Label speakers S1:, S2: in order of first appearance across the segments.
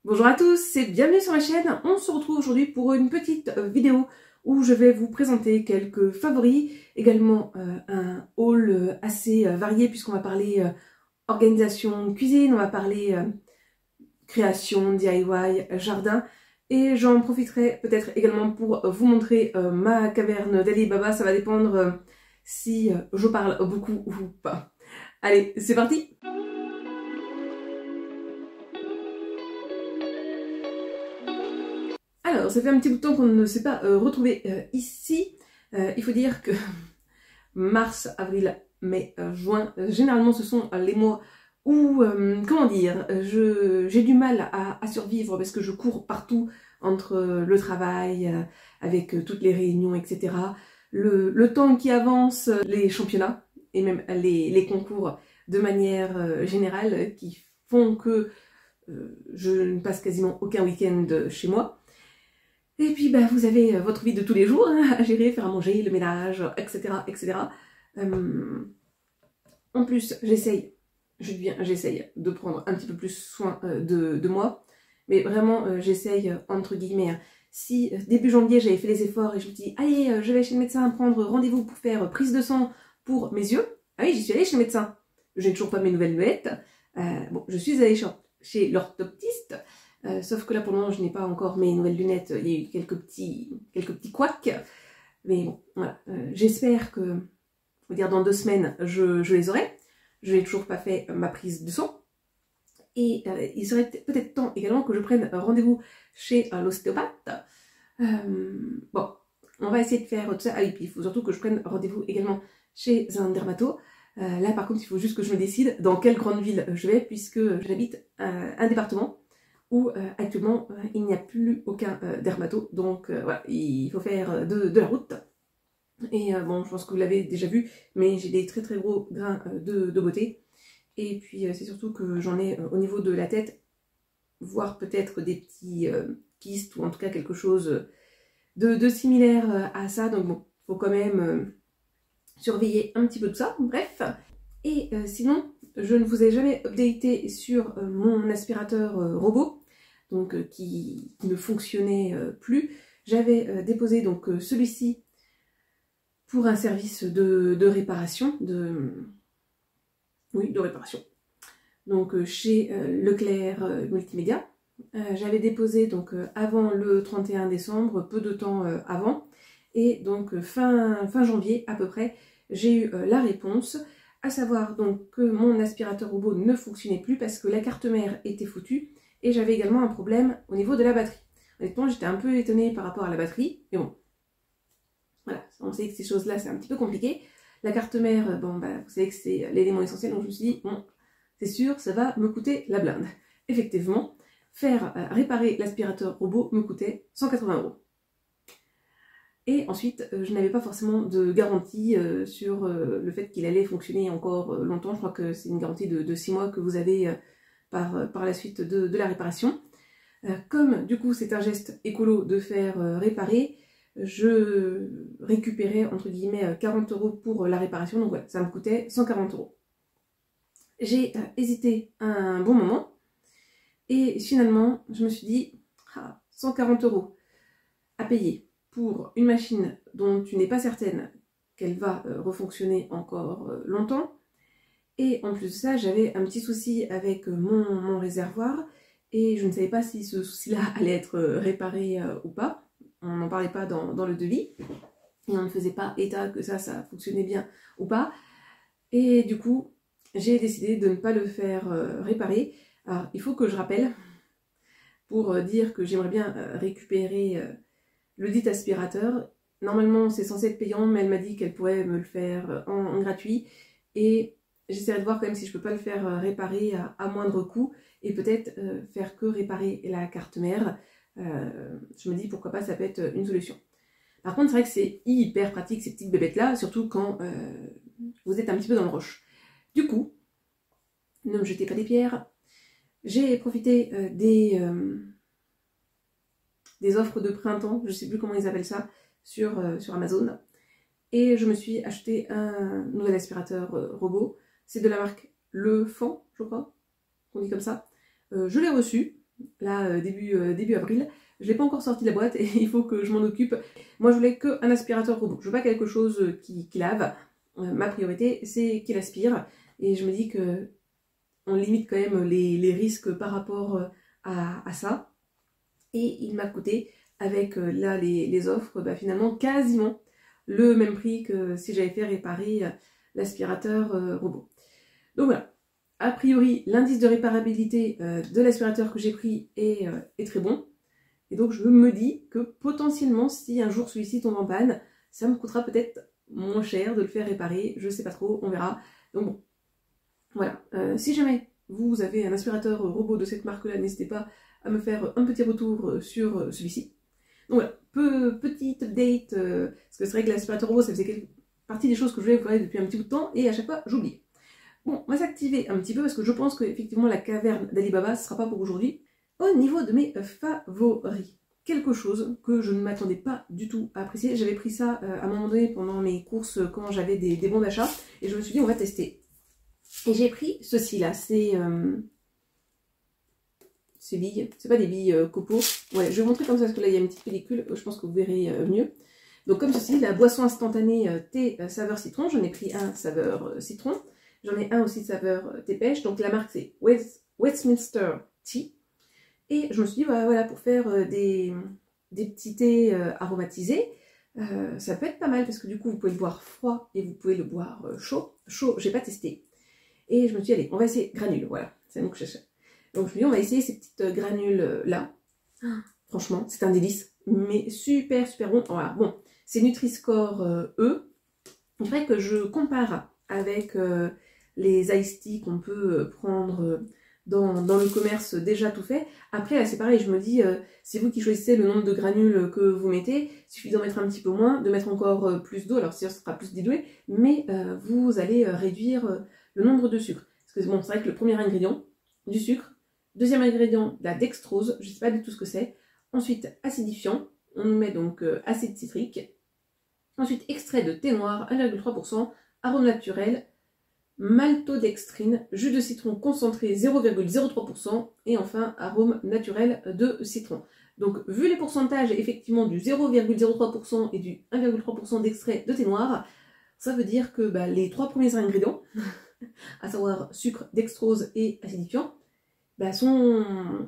S1: Bonjour à tous et bienvenue sur ma chaîne. On se retrouve aujourd'hui pour une petite vidéo où je vais vous présenter quelques favoris, également un haul assez varié puisqu'on va parler organisation cuisine, on va parler création, DIY, jardin, et j'en profiterai peut-être également pour vous montrer ma caverne d'Ali Baba. Ça va dépendre si je parle beaucoup ou pas. Allez, c'est parti! Alors, ça fait un petit bout de temps qu'on ne s'est pas retrouvé ici. Il faut dire que mars, avril, mai, juin, généralement ce sont les mois où, comment dire, j'ai du mal à survivre parce que je cours partout entre le travail, avec toutes les réunions, etc. Le temps qui avance, les championnats et même les concours de manière générale qui font que je ne passe quasiment aucun week-end chez moi. Et puis bah, vous avez votre vie de tous les jours hein, à gérer, faire à manger, le ménage, etc. etc. En plus, j'essaye de prendre un petit peu plus soin de moi. Mais vraiment, j'essaye, entre guillemets, hein. Si début janvier, j'avais fait les efforts et je me dis « Allez, je vais chez le médecin prendre rendez-vous pour faire prise de sang pour mes yeux », ah oui, j'y suis allée chez le médecin. Je n'ai toujours pas mes nouvelles lunettes. Bon, je suis allée chez l'orthoptiste. Sauf que là, pour le moment, je n'ai pas encore mes nouvelles lunettes. Il y a eu quelques petits couacs. Mais bon, voilà. J'espère que, faut dire, dans 2 semaines, je les aurai. Je n'ai toujours pas fait ma prise de sang. Et il serait peut-être temps également que je prenne rendez-vous chez l'ostéopathe. Bon, on va essayer de faire tout ça. Ah oui, puis il faut surtout que je prenne rendez-vous également chez un dermato. Là, par contre, il faut juste que je me décide dans quelle grande ville je vais, puisque j'habite un département où actuellement il n'y a plus aucun dermato, donc voilà, il faut faire de la route. Et bon, je pense que vous l'avez déjà vu, mais j'ai des très très gros grains de beauté. Et puis c'est surtout que j'en ai au niveau de la tête, voire peut-être des petits kystes, ou en tout cas quelque chose de similaire à ça. Donc bon, il faut quand même surveiller un petit peu de ça, bref. Et sinon, je ne vous ai jamais updaté sur mon aspirateur robot, donc qui ne fonctionnait plus. J'avais déposé donc celui-ci pour un service de réparation, oui, de réparation. Donc chez Leclerc Multimédia. J'avais déposé donc avant le 31 décembre, peu de temps avant. Et donc fin janvier à peu près, j'ai eu la réponse. À savoir donc que mon aspirateur robot ne fonctionnait plus parce que la carte mère était foutue et j'avais également un problème au niveau de la batterie. Honnêtement, j'étais un peu étonnée par rapport à la batterie, mais bon, voilà, on sait que ces choses-là, c'est un petit peu compliqué. La carte mère, bon, bah, vous savez que c'est l'élément essentiel, donc je me suis dit, bon, c'est sûr, ça va me coûter la blinde. Effectivement, faire réparer l'aspirateur robot me coûtait 180 €. Et ensuite, je n'avais pas forcément de garantie sur le fait qu'il allait fonctionner encore longtemps. Je crois que c'est une garantie de 6 mois que vous avez par la suite de la réparation. Comme du coup c'est un geste écolo de faire réparer, je récupérais entre guillemets 40 € pour la réparation. Donc voilà, ça me coûtait 140 €. J'ai hésité un bon moment. Et finalement, je me suis dit, 140 € à payer pour une machine dont tu n'es pas certaine qu'elle va refonctionner encore longtemps. Et en plus de ça, j'avais un petit souci avec mon réservoir et je ne savais pas si ce souci-là allait être réparé ou pas. On n'en parlait pas dans le devis et on ne faisait pas état que ça fonctionnait bien ou pas. Et du coup, j'ai décidé de ne pas le faire réparer. Alors, il faut que je rappelle pour dire que j'aimerais bien récupérer le dit aspirateur. Normalement, c'est censé être payant, mais elle m'a dit qu'elle pourrait me le faire en gratuit. Et j'essaierai de voir quand même si je peux pas le faire réparer à moindre coût. Et peut-être faire que réparer la carte mère. Je me dis pourquoi pas, ça peut être une solution. Par contre, c'est vrai que c'est hyper pratique ces petites bébêtes-là, surtout quand vous êtes un petit peu dans le rush. Du coup, ne me jetez pas des pierres. J'ai profité des offres de printemps, je ne sais plus comment ils appellent ça, sur Amazon. Et je me suis acheté un nouvel aspirateur robot. C'est de la marque Le Fan, je crois, qu'on dit comme ça. Je l'ai reçu. là, début avril. Je ne l'ai pas encore sorti de la boîte et il faut que je m'en occupe. Moi, je voulais qu'un aspirateur robot. Je veux pas quelque chose qui lave. Ma priorité, c'est qu'il aspire. Et je me dis que on limite quand même les risques par rapport à ça. Et il m'a coûté, avec là les offres, bah, finalement quasiment le même prix que si j'avais fait réparer l'aspirateur robot. Donc voilà. A priori, l'indice de réparabilité de l'aspirateur que j'ai pris est très bon. Et donc je me dis que potentiellement, si un jour celui-ci tombe en panne, ça me coûtera peut-être moins cher de le faire réparer. Je sais pas trop, on verra. Donc bon, voilà. Si jamais vous avez un aspirateur robot de cette marque-là, n'hésitez pas à me faire un petit retour sur celui-ci. Donc voilà, petite update, parce que c'est vrai que l'aspirateur robot, ça faisait partie des choses que je voulais vous parler depuis un petit bout de temps, et à chaque fois, j'oublie. Bon, on va s'activer un petit peu, parce que je pense qu'effectivement, la caverne d'Alibaba, ce ne sera pas pour aujourd'hui. Au niveau de mes favoris, quelque chose que je ne m'attendais pas du tout à apprécier. J'avais pris ça à un moment donné pendant mes courses, quand j'avais des bons d'achat, et je me suis dit, on va tester. Et j'ai pris ceci là, c'est ces billes, c'est pas des billes copeaux. Ouais, je vais vous montrer comme ça parce que là il y a une petite pellicule, je pense que vous verrez mieux. Donc comme ceci, la boisson instantanée thé saveur citron, j'en ai pris un saveur citron, j'en ai un aussi saveur thé pêche, donc la marque c'est Westminster Tea. Et je me suis dit, voilà, pour faire des petits thés aromatisés, ça peut être pas mal parce que du coup vous pouvez le boire froid et vous pouvez le boire chaud. Chaud, j'ai pas testé. Et je me suis dit, allez, on va essayer granules, voilà, c'est le mot que je cherchais. Donc je me dis, on va essayer ces petites granules là. Franchement, c'est un délice, mais super bon. Voilà, bon, c'est Nutri-Score E. Il faudrait que je compare avec les Ice Tea qu'on peut prendre dans le commerce déjà tout fait. Après, là, c'est pareil, je me dis, c'est vous qui choisissez le nombre de granules que vous mettez. Il suffit d'en mettre un petit peu moins, de mettre encore plus d'eau. Alors, ce sera plus dilué, mais vous allez réduire le nombre de sucre. Parce que bon, c'est vrai que le premier ingrédient, du sucre. Deuxième ingrédient, la dextrose. Je ne sais pas du tout ce que c'est. Ensuite, acidifiant. On nous met donc acide citrique. Ensuite, extrait de thé noir, 1,3%. Arôme naturel. Maltodextrine, jus de citron concentré 0,03% et enfin arôme naturel de citron. Donc vu les pourcentages effectivement du 0,03% et du 1,3% d'extrait de thé noir, ça veut dire que les trois premiers ingrédients, à savoir sucre, dextrose et acidifiant, sont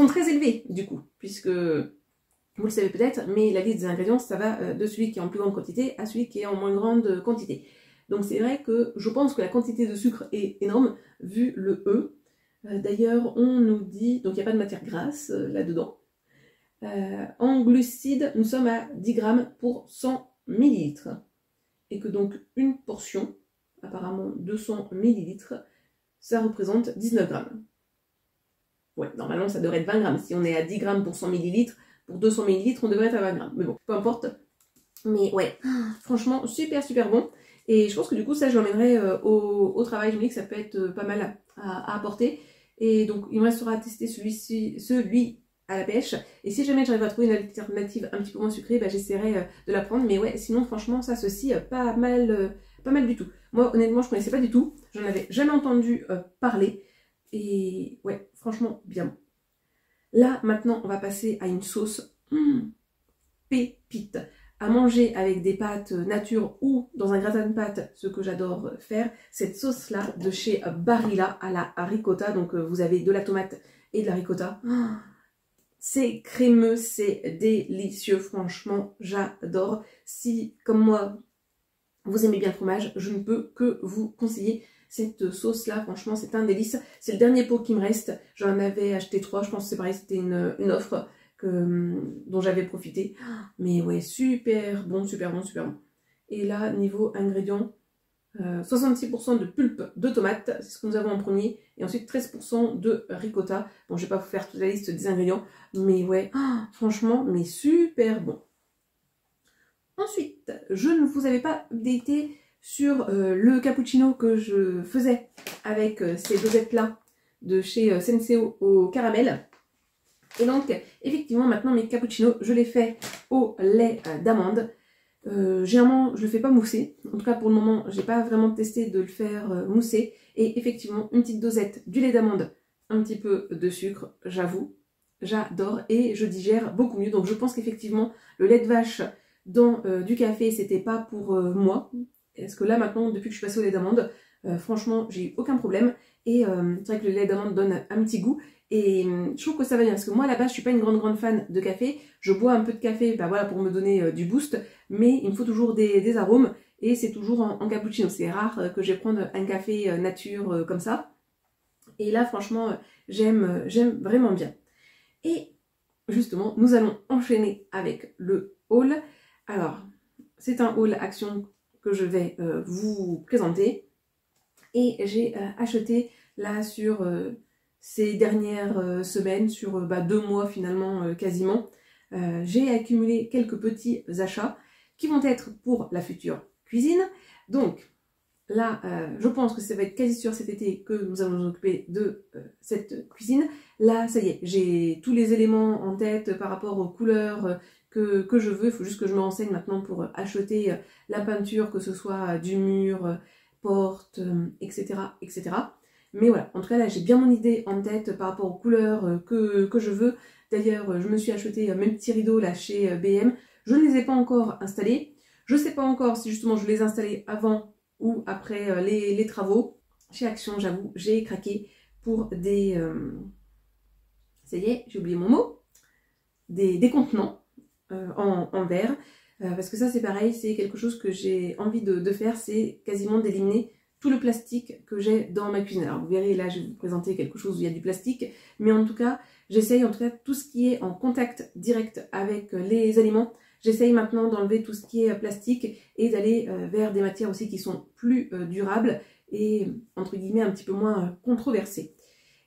S1: très élevés du coup, puisque vous le savez peut-être, mais la liste des ingrédients, ça va de celui qui est en plus grande quantité à celui qui est en moins grande quantité. Donc c'est vrai que je pense que la quantité de sucre est énorme, vu le E. D'ailleurs, on nous dit, donc il n'y a pas de matière grasse là-dedans. En glucides, nous sommes à 10 grammes pour 100 millilitres. Et que donc une portion, apparemment 200 millilitres, ça représente 19 grammes. Ouais, normalement ça devrait être 20 grammes. Si on est à 10 grammes pour 100 millilitres, pour 200 millilitres, on devrait être à 20 grammes. Mais bon, peu importe. Mais ouais, franchement, super bon. Et je pense que du coup, ça, je l'emmènerai au travail. Je me dis que ça peut être pas mal à apporter. Et donc, il me restera à tester celui à la pêche. Et si jamais j'arrive à trouver une alternative un petit peu moins sucrée, j'essaierai de la prendre. Mais ouais, sinon, franchement, ça, ceci, pas mal du tout. Moi, honnêtement, je connaissais pas du tout. J'en avais jamais entendu parler. Et ouais, franchement, bien bon. Là, maintenant, on va passer à une sauce pépite. À manger avec des pâtes nature ou dans un gratin de pâtes, ce que j'adore faire, cette sauce-là de chez Barilla à la ricotta. Donc vous avez de la tomate et de la ricotta. C'est crémeux, c'est délicieux, franchement, j'adore. Si, comme moi, vous aimez bien le fromage, je ne peux que vous conseiller cette sauce-là. Franchement, c'est un délice. C'est le dernier pot qui me reste. J'en avais acheté 3, je pense que c'est pareil, c'était une offre. Dont j'avais profité, mais ouais, super bon. Et là, niveau ingrédients, 66% de pulpe de tomate, c'est ce que nous avons en premier, et ensuite 13% de ricotta. Bon, je vais pas vous faire toute la liste des ingrédients, mais ouais, franchement, mais super bon. Ensuite, je ne vous avais pas updaté sur le cappuccino que je faisais avec ces dosettes-là de chez Senseo au caramel. Et donc, effectivement, maintenant, mes cappuccinos, je les fais au lait d'amande. Généralement, je ne le fais pas mousser. En tout cas, pour le moment, j'ai pas vraiment testé de le faire mousser. Et effectivement, une petite dosette du lait d'amande, un petit peu de sucre, j'avoue. j'adore et je digère beaucoup mieux. Donc je pense qu'effectivement, le lait de vache dans du café, c'était pas pour moi. Parce que là maintenant, depuis que je suis passée au lait d'amande, franchement, j'ai eu aucun problème. Et c'est vrai que le lait d'amande donne un petit goût. Et je trouve que ça va bien. Parce que moi, à la base, je suis pas une grande fan de café. Je bois un peu de café bah, voilà, pour me donner du boost. Mais il me faut toujours des arômes. Et c'est toujours en cappuccino. C'est rare que je vais prendre un café nature comme ça. Et là, franchement, j'aime vraiment bien. Et justement, nous allons enchaîner avec le haul. Alors, c'est un haul action que je vais vous présenter. Et j'ai acheté là sur ces dernières semaines, sur 2 mois finalement quasiment, j'ai accumulé quelques petits achats qui vont être pour la future cuisine. Donc là, je pense que ça va être quasi sûr cet été que nous allons nous occuper de cette cuisine. Là, ça y est, j'ai tous les éléments en tête par rapport aux couleurs que je veux. Il faut juste que je me renseigne maintenant pour acheter la peinture, que ce soit du mur, porte, etc., etc. Mais voilà, en tout cas là, j'ai bien mon idée en tête par rapport aux couleurs que je veux. D'ailleurs, je me suis acheté mes petits rideaux là chez BM. Je ne les ai pas encore installés. Je ne sais pas encore si justement je les ai installés avant ou après les travaux. Chez Action, j'avoue, j'ai craqué pour des... ça y est, j'ai oublié mon mot. Des contenants en verre. Parce que ça, c'est pareil, c'est quelque chose que j'ai envie de faire, c'est quasiment d'éliminer tout le plastique que j'ai dans ma cuisine. Alors vous verrez, là, je vais vous présenter quelque chose où il y a du plastique. Mais en tout cas, j'essaye, en tout cas, tout ce qui est en contact direct avec les aliments. J'essaye maintenant d'enlever tout ce qui est plastique et d'aller vers des matières aussi qui sont plus durables et, entre guillemets, un petit peu moins controversées.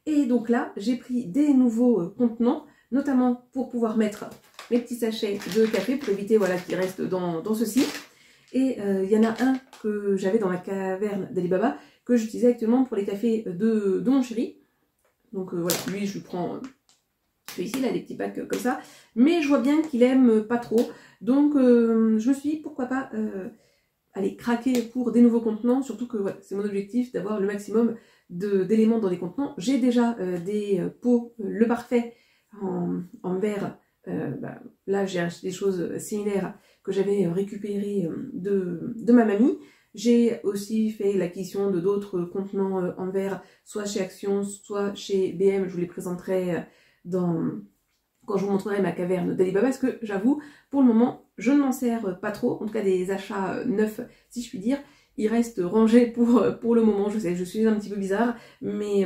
S1: Et donc là, j'ai pris des nouveaux contenants, notamment pour pouvoir mettre mes petits sachets de café, pour éviter voilà, qu'ils restent dans ceci. Et il y en a un que j'avais dans la caverne d'Alibaba, que j'utilisais actuellement pour les cafés de mon chéri. Donc voilà, lui, je lui prends... ici, là, des petits packs comme ça. Mais je vois bien qu'il aime pas trop. Donc, je me suis dit, pourquoi pas aller craquer pour des nouveaux contenants. Surtout que ouais, c'est mon objectif d'avoir le maximum d'éléments dans les contenants. J'ai déjà des pots, le parfait en verre. Là, j'ai acheté des choses similaires que j'avais récupérées de ma mamie. J'ai aussi fait l'acquisition de d'autres contenants en verre, soit chez Action, soit chez BM. Je vous les présenterai quand je vous montrerai ma caverne d'Alibaba, parce que j'avoue, pour le moment, je ne m'en sers pas trop, en tout cas des achats neufs, si je puis dire. Ils restent rangés pour le moment, je sais, je suis un petit peu bizarre, mais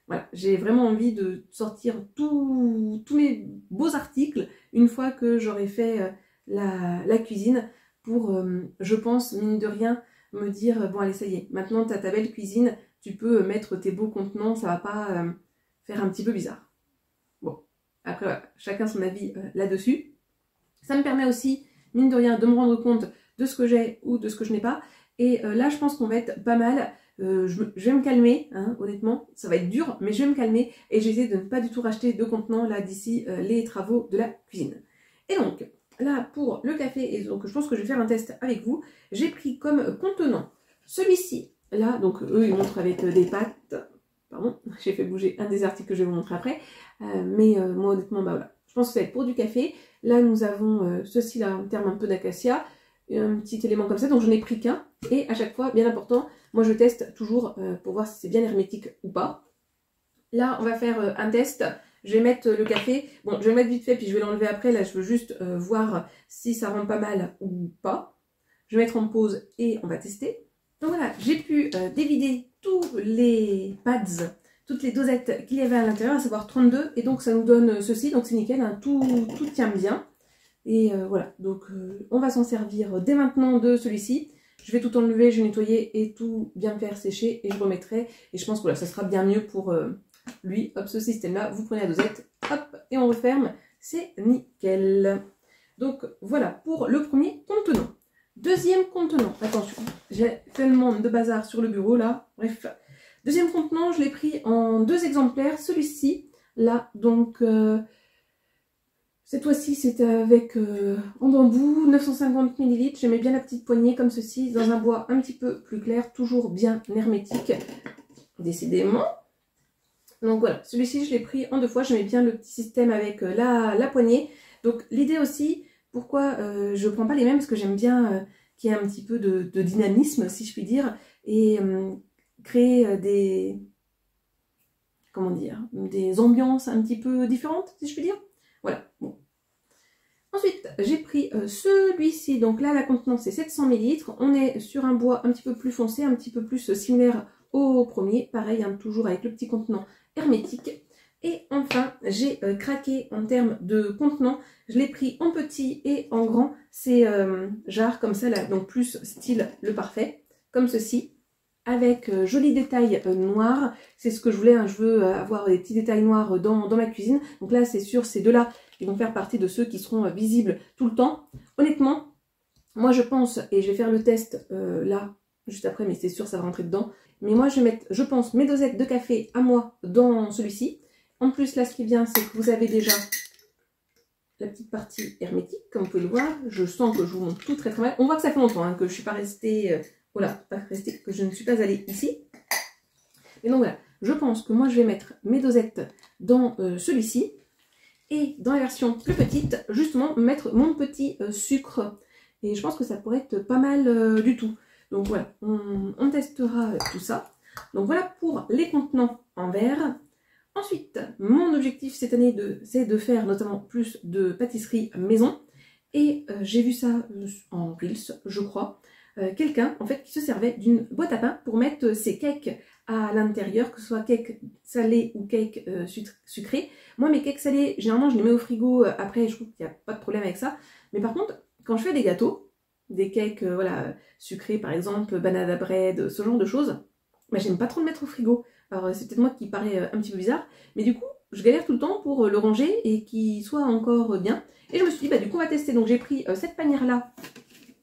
S1: voilà, j'ai vraiment envie de sortir tous mes beaux articles une fois que j'aurai fait la cuisine pour, je pense, mine de rien, me dire, bon allez, ça y est, maintenant tu as ta belle cuisine, tu peux mettre tes beaux contenants, ça va pas faire un petit peu bizarre. Bon, après, voilà, chacun son avis là-dessus. Ça me permet aussi, mine de rien, de me rendre compte de ce que j'ai ou de ce que je n'ai pas. Et là, je pense qu'on va être pas mal. Je vais me calmer, hein, honnêtement. Ça va être dur, mais je vais me calmer. Et j'essaie de ne pas du tout racheter de contenants là d'ici les travaux de la cuisine. Et donc, là, pour le café, et donc je pense que je vais faire un test avec vous, j'ai pris comme contenant celui-ci. Là, donc eux, ils montrent avec des pâtes. Pardon, j'ai fait bouger un des articles que je vais vous montrer après. Mais moi, honnêtement, bah voilà. Je pense que ça va être pour du café. Là, nous avons ceci là, en termes un peu d'acacia. Un petit élément comme ça, donc je n'ai pris qu'un. Et à chaque fois, bien important, moi je teste toujours pour voir si c'est bien hermétique ou pas. Là, on va faire un test. Je vais mettre le café. Bon, je vais le mettre vite fait, puis je vais l'enlever après. Là, je veux juste voir si ça rend pas mal ou pas. Je vais mettre en pause et on va tester. Donc voilà, j'ai pu dévider tous les pads, toutes les dosettes qu'il y avait à l'intérieur, à savoir 32. Et donc ça nous donne ceci, donc c'est nickel, hein, tout tient bien. Et voilà, donc on va s'en servir dès maintenant de celui-ci. Je vais tout enlever, je vais nettoyer et tout bien faire sécher et je remettrai. Et je pense que voilà, ça sera bien mieux pour lui. Hop, ce système-là, vous prenez la dosette, hop, et on referme. C'est nickel. Donc voilà pour le premier contenant. Deuxième contenant, attention, j'ai tellement de bazar sur le bureau là. Bref, deuxième contenant, je l'ai pris en 2 exemplaires. Celui-ci, là, donc... cette fois-ci, c'était avec en bambou, 950 ml. J'aimais bien la petite poignée comme ceci, dans un bois un petit peu plus clair, toujours bien hermétique. Décidément. Donc voilà, celui-ci je l'ai pris en 2 fois, j'aimais bien le petit système avec la poignée. Donc l'idée aussi, pourquoi je prends pas les mêmes, parce que j'aime bien qu'il y ait un petit peu de dynamisme, si je puis dire, et créer des, comment dire, des ambiances un petit peu différentes, si je puis dire. Voilà, bon. Ensuite, j'ai pris celui-ci, donc là la contenance c'est 700 ml, on est sur un bois un petit peu plus foncé, un petit peu plus similaire au premier, pareil, hein, toujours avec le petit contenant hermétique. Et enfin, j'ai craqué en termes de contenant, je l'ai pris en petit et en grand, c'est jarre comme ça, là, donc plus style le parfait, comme ceci, avec joli détail noir, c'est ce que je voulais, hein, je veux avoir des petits détails noirs dans ma cuisine, donc là c'est sûr, ces deux-là, ils vont faire partie de ceux qui seront visibles tout le temps. Honnêtement, moi je pense, et je vais faire le test là, juste après, mais c'est sûr ça va rentrer dedans, mais moi je vais mettre, je pense, mes dosettes de café à moi dans celui-ci. En plus là ce qui vient, c'est que vous avez déjà la petite partie hermétique, comme vous pouvez le voir. Je sens que je vous montre tout très mal. On voit que ça fait longtemps hein, que je ne suis pas restée, que je ne suis pas allée ici. Et donc voilà, je pense que moi je vais mettre mes dosettes dans celui-ci. Et dans la version plus petite, justement, mettre mon petit sucre. Et je pense que ça pourrait être pas mal du tout. Donc voilà, on testera tout ça. Donc voilà pour les contenants en verre. Ensuite, mon objectif cette année, c'est de faire notamment plus de pâtisserie maison. Et j'ai vu ça en Reels, je crois. Quelqu'un, en fait, qui se servait d'une boîte à pain pour mettre ses cakes à l'intérieur, que ce soit cake salé ou cake sucré. Moi, mes cakes salés, généralement, je les mets au frigo. Après, je trouve qu'il n'y a pas de problème avec ça. Mais par contre, quand je fais des gâteaux, des cakes voilà, sucrés, par exemple, banana bread, ce genre de choses, bah, j'aime pas trop le mettre au frigo. Alors, c'est peut-être moi qui paraît un petit peu bizarre. Mais du coup, je galère tout le temps pour le ranger et qu'il soit encore bien. Et je me suis dit, bah, du coup, on va tester. Donc, j'ai pris cette panière-là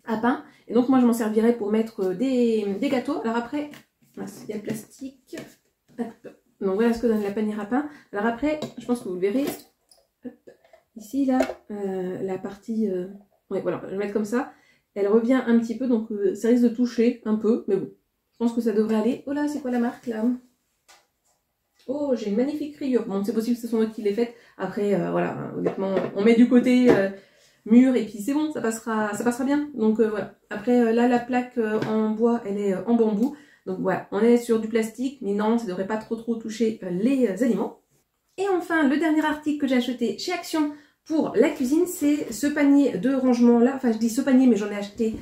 S1: à pain. Et donc, moi, je m'en servirai pour mettre des gâteaux. Alors après, il y a le plastique. Hop. Donc voilà ce que donne la panière à pain. Alors après, je pense que vous le verrez. Hop. Ici, là, la partie... Ouais, voilà, je vais mettre comme ça. Elle revient un petit peu, donc ça risque de toucher un peu. Mais bon, je pense que ça devrait aller. Oh là, c'est quoi la marque, là? Oh, j'ai une magnifique rayure. Bon, c'est possible que ce soit moi qui l'ai faite. Après, voilà, honnêtement, on met du côté mur et puis c'est bon, ça passera bien. Donc voilà. Après, là, la plaque en bois, elle est en bambou. Donc voilà, on est sur du plastique, mais non, ça ne devrait pas trop toucher les aliments. Et enfin, le dernier article que j'ai acheté chez Action pour la cuisine, c'est ce panier de rangement là. Enfin, je dis ce panier, mais j'en ai acheté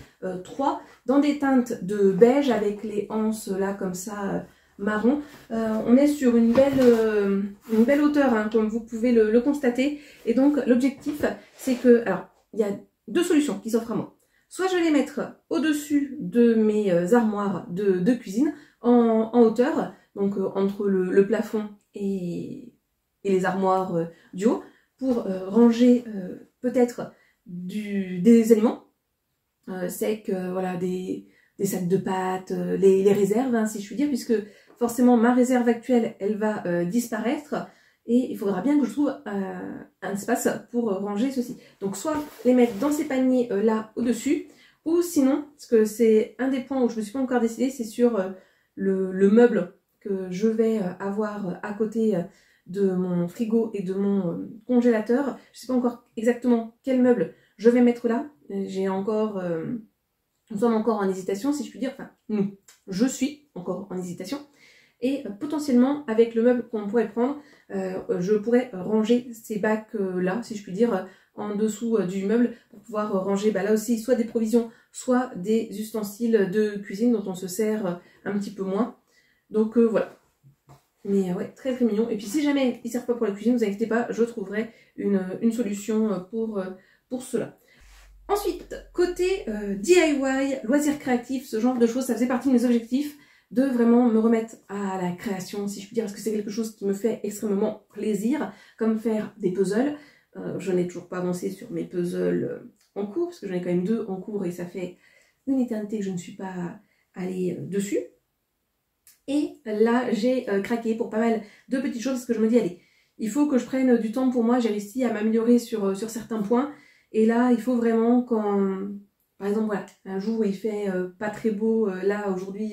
S1: 3 dans des teintes de beige avec les anses là comme ça marron. On est sur une belle hauteur, hein, comme vous pouvez le constater. Et donc l'objectif, c'est que, alors, il y a 2 solutions qui s'offrent à moi. Soit je vais les mettre au-dessus de mes armoires de cuisine en hauteur, donc entre le plafond et les armoires du haut, pour ranger peut-être des aliments secs, voilà, des sacs de pâtes, les réserves, hein, si je puis dire, puisque forcément ma réserve actuelle, elle va disparaître. Et il faudra bien que je trouve un espace pour ranger ceci. Donc soit les mettre dans ces paniers là au-dessus, ou sinon, parce que c'est un des points où je ne me suis pas encore décidée, c'est sur le meuble que je vais avoir à côté de mon frigo et de mon congélateur. Je ne sais pas encore exactement quel meuble je vais mettre là. J'ai encore... nous sommes encore en hésitation, si je puis dire. Enfin, je suis encore en hésitation. Et potentiellement, avec le meuble qu'on pourrait prendre, je pourrais ranger ces bacs-là, si je puis dire, en dessous du meuble, pour pouvoir ranger là aussi soit des provisions, soit des ustensiles de cuisine dont on se sert un petit peu moins. Donc voilà. Mais ouais, très très mignon. Et puis si jamais ils ne servent pas pour la cuisine, ne vous inquiétez pas, je trouverai une solution pour cela. Ensuite, côté DIY, loisirs créatifs, ce genre de choses, ça faisait partie de mes objectifs de vraiment me remettre à la création, si je puis dire, parce que c'est quelque chose qui me fait extrêmement plaisir, comme faire des puzzles. Je n'ai toujours pas avancé sur mes puzzles en cours, parce que j'en ai quand même 2 en cours et ça fait une éternité que je ne suis pas allée dessus. Et là, j'ai craqué pour pas mal de petites choses, parce que je me dis, allez, il faut que je prenne du temps pour moi, j'ai réussi à m'améliorer sur certains points. Et là, il faut vraiment quand... Par exemple, voilà, un jour où il fait pas très beau, là, aujourd'hui,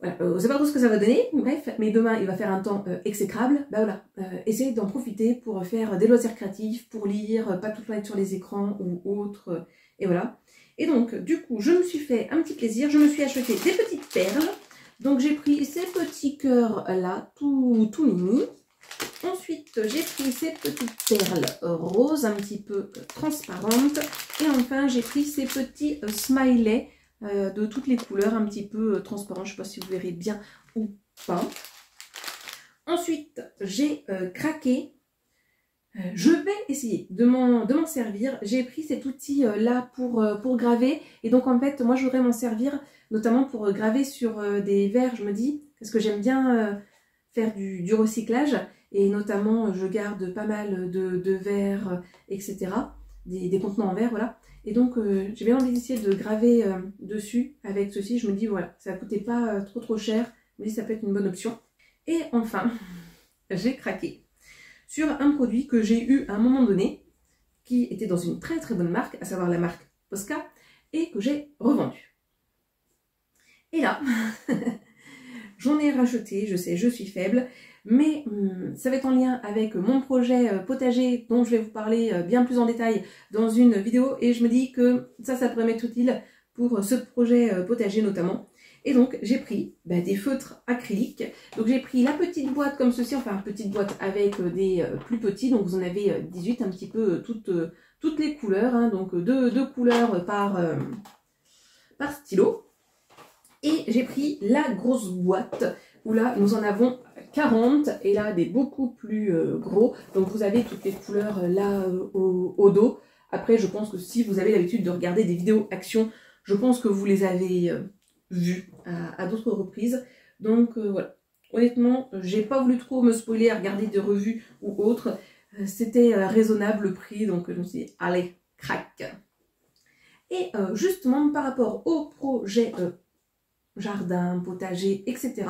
S1: Voilà, on ne sait pas trop ce que ça va donner, bref, mais demain il va faire un temps exécrable, bah voilà, essayez d'en profiter pour faire des loisirs créatifs, pour lire, pas tout le temps être sur les écrans ou autres, et voilà. Et donc, du coup, je me suis fait un petit plaisir, je me suis acheté des petites perles, donc j'ai pris ces petits cœurs là, tout mimi. Ensuite, j'ai pris ces petites perles roses, un petit peu transparentes, et enfin j'ai pris ces petits smileys, de toutes les couleurs, un petit peu transparent, je ne sais pas si vous verrez bien ou pas. Ensuite, j'ai craqué. Je vais essayer de m'en servir. J'ai pris cet outil là pour graver. Et donc en fait, moi je voudrais m'en servir notamment pour graver sur des verres, je me dis, parce que j'aime bien faire du recyclage. Et notamment, je garde pas mal de verres, etc. Des contenants en verre, voilà. Et donc, j'ai bien envie d'essayer de graver dessus avec ceci. Je me dis, voilà, ça ne coûtait pas trop cher, mais ça peut être une bonne option. Et enfin, j'ai craqué sur un produit que j'ai eu à un moment donné, qui était dans une très très bonne marque, à savoir la marque Posca, et que j'ai revendu. Et là, j'en ai racheté, je sais, je suis faible, mais ça va être en lien avec mon projet potager dont je vais vous parler bien plus en détail dans une vidéo, et je me dis que ça pourrait m'être utile pour ce projet potager notamment. Et donc j'ai pris des feutres acryliques, donc j'ai pris la petite boîte comme ceci, enfin une petite boîte avec des plus petits, donc vous en avez 18, un petit peu toutes les couleurs, hein, donc deux couleurs par stylo. Et j'ai pris la grosse boîte où là nous en avons 40 et là des beaucoup plus gros. Donc vous avez toutes les couleurs là au dos. Après je pense que si vous avez l'habitude de regarder des vidéos action, je pense que vous les avez vues à d'autres reprises. Donc voilà. Honnêtement, j'ai pas voulu trop me spoiler à regarder des revues ou autres. C'était raisonnable le prix, donc je me suis dit allez, crac. Et justement par rapport au projet jardin, potager, etc.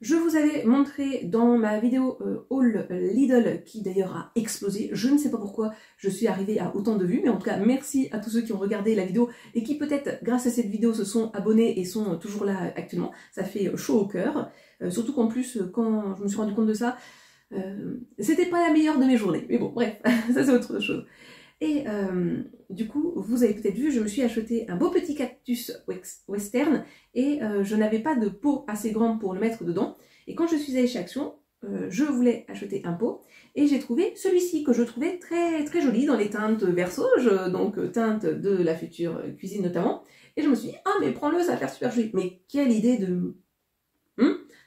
S1: Je vous avais montré dans ma vidéo haul Lidl, qui d'ailleurs a explosé. Je ne sais pas pourquoi je suis arrivée à autant de vues, mais en tout cas merci à tous ceux qui ont regardé la vidéo et qui peut-être grâce à cette vidéo se sont abonnés et sont toujours là actuellement. Ça fait chaud au cœur, surtout qu'en plus quand je me suis rendu compte de ça, c'était pas la meilleure de mes journées. Mais bon bref, ça c'est autre chose. Et du coup, vous avez peut-être vu, je me suis acheté un beau petit cactus western et je n'avais pas de pot assez grand pour le mettre dedans. Et quand je suis allée chez Action, je voulais acheter un pot et j'ai trouvé celui-ci que je trouvais très très joli dans les teintes vert sauge, donc teintes de la future cuisine notamment. Et je me suis dit, ah mais prends-le, ça va faire super joli. Mais quelle idée de...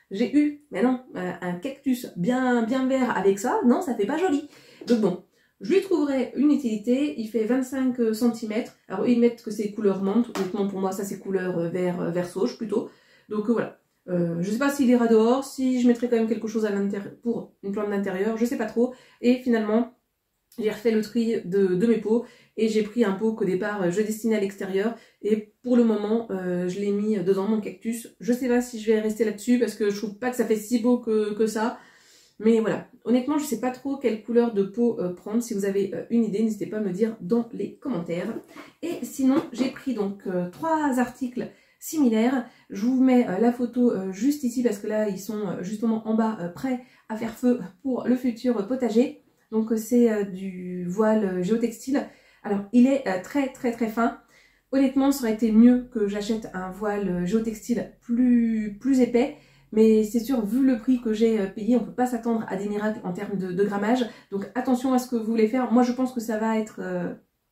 S1: j'ai eu, mais non, un cactus bien vert avec ça, non, ça fait pas joli. Donc bon. Je lui trouverai une utilité, il fait 25 cm, alors ils mettent que c'est couleur menthe, honnêtement pour moi ça c'est couleur vert sauge plutôt, donc voilà. Je sais pas s'il ira dehors, si je mettrai quand même quelque chose à l'intérieur pour une plante d'intérieur, je sais pas trop, et finalement j'ai refait le tri de mes pots, et j'ai pris un pot qu'au départ je destinais à l'extérieur, et pour le moment je l'ai mis dedans mon cactus. Je sais pas si je vais rester là-dessus, parce que je trouve pas que ça fait si beau que ça. Mais voilà, honnêtement, je ne sais pas trop quelle couleur de peau prendre. Si vous avez une idée, n'hésitez pas à me dire dans les commentaires. Et sinon, j'ai pris donc 3 articles similaires. Je vous mets la photo juste ici parce que là, ils sont justement en bas prêts à faire feu pour le futur potager. Donc c'est du voile géotextile. Alors, il est très fin. Honnêtement, ça aurait été mieux que j'achète un voile géotextile plus épais. Mais c'est sûr, vu le prix que j'ai payé, on ne peut pas s'attendre à des miracles en termes de grammage. Donc attention à ce que vous voulez faire. Moi, je pense que ça va être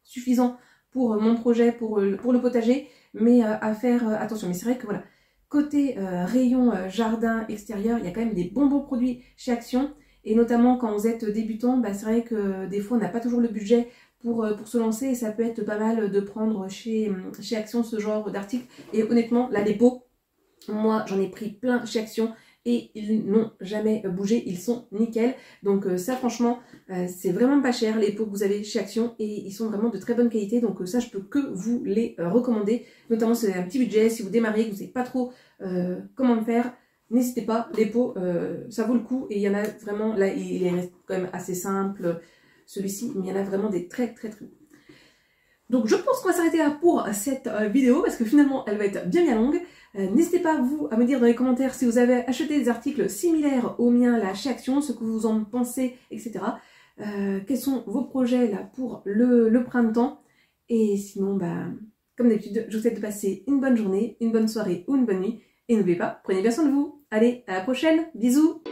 S1: suffisant pour mon projet, pour le potager. Mais à faire attention. Mais c'est vrai que voilà, côté rayon jardin extérieur, il y a quand même des bons produits chez Action. Et notamment quand vous êtes débutant, c'est vrai que des fois, on n'a pas toujours le budget pour se lancer. Et ça peut être pas mal de prendre chez Action ce genre d'article. Et honnêtement, là, les pots, moi, j'en ai pris plein chez Action et ils n'ont jamais bougé, ils sont nickel. Donc ça, franchement, c'est vraiment pas cher les pots que vous avez chez Action et ils sont vraiment de très bonne qualité. Donc ça, je peux que vous les recommander. Notamment, c'est un petit budget, si vous démarrez, que vous ne savez pas trop comment le faire, n'hésitez pas. Les pots, ça vaut le coup et il y en a vraiment, là, il est quand même assez simple, celui-ci, mais il y en a vraiment des très bons. Donc je pense qu'on va s'arrêter là pour cette vidéo parce que finalement elle va être bien longue. N'hésitez pas vous à me dire dans les commentaires si vous avez acheté des articles similaires aux miens là chez Action, ce que vous en pensez, etc. Quels sont vos projets là pour le printemps. Et sinon, bah, comme d'habitude, je vous souhaite de passer une bonne journée, une bonne soirée ou une bonne nuit. Et n'oubliez pas, prenez bien soin de vous. Allez, à la prochaine, bisous!